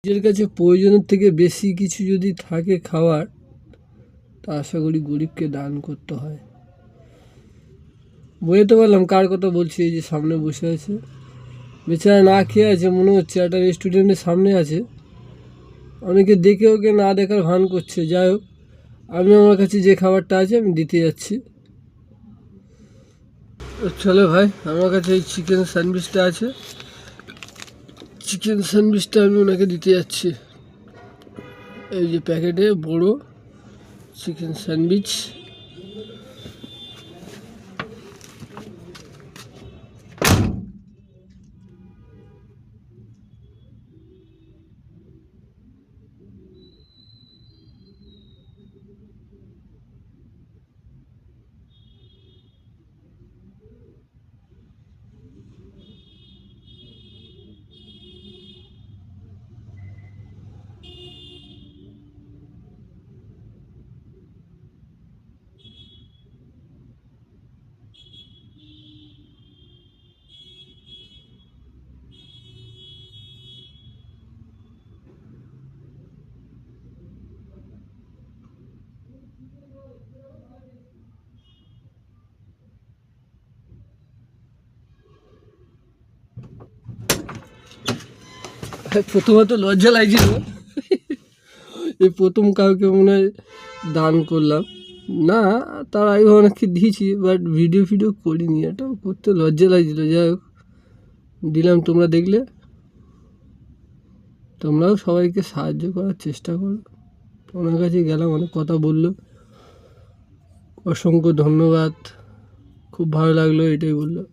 নিজের কাছে প্রয়োজনের থেকে বেশি কিছু যদি থাকে খাওয়ার, তা আশা করি গরিবকে দান করতে হয়। বুঝতে পারলাম কার কথা বলছি। এই যে সামনে বসে আছে, বেচারা না খেয়ে আছে, মনে হচ্ছে একটা রেস্টুরেন্টের সামনে আছে। অনেকে দেখে ওকে না দেখার ভান করছে। যাই হোক, আমি আমার কাছে যে খাবারটা আছে আমি দিতে যাচ্ছি। চলো ভাই, আমার কাছে এই চিকেন স্যান্ডউইচটা আছে, চিকেন স্যান্ডউইচটা আমি ওনাকে দিতে যাচ্ছি। এই যে প্যাকেটে বড় চিকেন স্যান্ডউইচ। প্রথমত লজ্জা লাগছিল, এই প্রথম কাউকে মনে হয় দান করলাম না, তার আগে অনেককে দিয়েছি, বাট ভিডিও করিনি, এটা করতে লজ্জা লাগছিলো। যাই হোক, দিলাম, তোমরা দেখলে। তোমরাও সবাইকে সাহায্য করার চেষ্টা করো। ওনার কাছে গেলাম, অনেক কথা বললো, অসংখ্য ধন্যবাদ, খুব ভালো লাগলো, এটাই বললো।